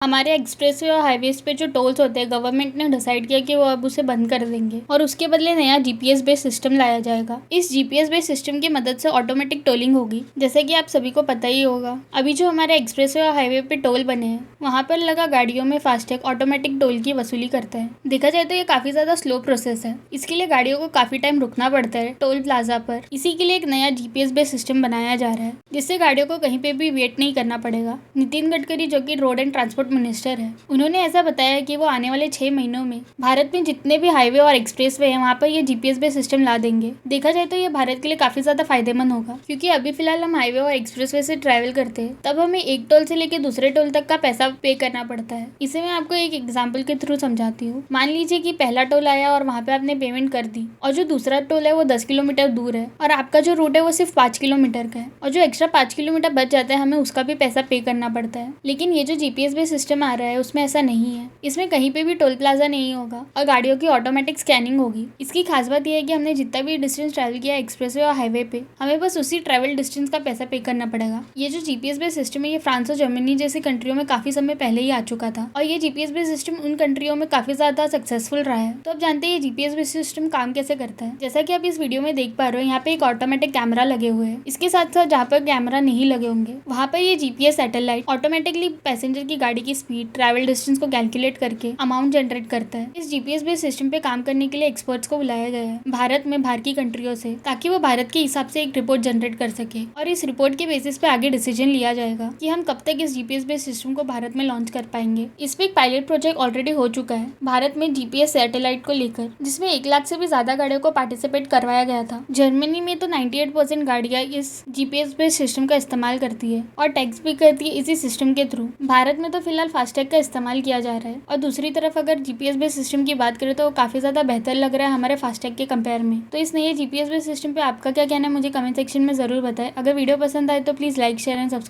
हमारे एक्सप्रेसवे और हाईवेज पे जो टोल्स होते हैं, गवर्नमेंट ने डिसाइड किया कि वो अब उसे बंद कर देंगे और उसके बदले नया जीपीएस बेस्ड सिस्टम लाया जाएगा। इस जीपीएस बेस्ड सिस्टम की मदद से ऑटोमेटिक टोलिंग होगी। जैसे कि आप सभी को पता ही होगा, अभी जो हमारे एक्सप्रेसवे और हाईवे पे टोल बने हैं, वहाँ पर लगा गाड़ियों में फास्टैग ऑटोमेटिक टोल की वसूली करता है। देखा जाए तो ये काफी ज्यादा स्लो प्रोसेस है। इसके लिए गाड़ियों को काफी टाइम रुकना पड़ता है टोल प्लाजा पर। इसी के लिए एक नया जीपीएस बेस्ड सिस्टम बनाया जा रहा है, जिससे गाड़ियों को कहीं पे भी वेट नहीं करना पड़ेगा। नितिन गडकरी, जो कि रोड एंड ट्रांसपोर्ट मिनिस्टर है, उन्होंने ऐसा बताया कि वो आने वाले 6 महीनों में भारत में जितने भी हाईवे और एक्सप्रेसवे हैं, वहाँ पर ये जीपीएस बेस्ड सिस्टम ला देंगे। देखा जाए तो ये भारत के लिए काफी ज्यादा फायदेमंद होगा, क्योंकि अभी फिलहाल हम हाईवे और एक्सप्रेसवे से ट्रैवल करते हैं, तब हमें एक टोल से लेकर दूसरे टोल तक का पैसा पे करना पड़ता है। इसे मैं आपको एक एग्जाम्पल के थ्रू समझाती हूँ। मान लीजिए कि पहला टोल आया और वहाँ पे आपने पेमेंट कर दी, और जो दूसरा टोल है वो 10 किलोमीटर दूर है और आपका जो रूट है वो सिर्फ 5 किलोमीटर का है, और जो एक्स्ट्रा 5 किलोमीटर बच जाता है हमें उसका भी पैसा पे करना पड़ता है। लेकिन ये जो जीपीएस बेस्ड सिस्टम आ रहा है उसमें ऐसा नहीं है। इसमें कहीं पे भी टोल प्लाजा नहीं होगा और गाड़ियों की ऑटोमेटिक स्कैनिंग होगी। इसकी खास बात यह है कि हमने जितना भी डिस्टेंस ट्रैवल किया एक्सप्रेसवे और हाईवे पे, हमें बस उसी ट्रैवल डिस्टेंस का पैसा पे करना पड़ेगा। ये जो जीपीएस बेस्ड सिस्टम है, ये फ्रांस और जर्मनी जैसी कंट्रियों में काफी समय पहले ही आ चुका था, और ये जीपीएस बेस्ड सिस्टम उन कंट्रियों में काफी ज्यादा सक्सेसफुल रहा है। तो अब जानते हैं ये जीपीएस बेस्ड सिस्टम काम कैसे करता है। जैसा कि आप इस वीडियो में देख पा रहे हो, यहाँ पे एक ऑटोमेटिक कैमरा लगे हुए हैं। इसके साथ साथ जहाँ पर कैमरा नहीं लगे होंगे, वहाँ पर ये जीपीएस सैटेलाइट ऑटोमेटिकली पैसेंजर की गाड़ी की स्पीड, ट्रैवल डिस्टेंस को कैलकुलेट करके अमाउंट जनरेट करता है। इस जीपीएस बेस्ड सिस्टम पे काम करने के लिए एक्सपर्ट्स को बुलाया गया है भारत में बाहर की कंट्रियों से, ताकि वो भारत के हिसाब से एक रिपोर्ट जनरेट कर सके, और इस रिपोर्ट के बेसिस पे आगे डिसीजन लिया जाएगा कि हम कब तक इस जीपीएस बेस्ड सिस्टम को भारत में लॉन्च कर पाएंगे। इस पे एक पायलट प्रोजेक्ट ऑलरेडी हो चुका है भारत में जीपीएस सैटेलाइट को लेकर, जिसमें 1 लाख से भी ज्यादा गाड़ियों को पार्टिसिपेट करवाया गया था। जर्मनी में तो 98% गाड़ियां इस जीपीएस बेस्ड सिस्टम का इस्तेमाल करती है और टैक्स भी करती है इसी सिस्टम के थ्रू। भारत में तो फिलहाल फास्टैग का इस्तेमाल किया जा रहा है, और दूसरी तरफ अगर जीपीएस बेस्ड सिस्टम की बात करें तो काफी ज्यादा बेहतर लग रहा है हमारे फास्टैग के कंपेयर में। तो इस नए जीपीएस बेस्ड सिस्टम पे आपका क्या कहना है, मुझे कमेंट सेक्शन में जरूर बताएं। अगर वीडियो पसंद आए तो please like, share and subscribe.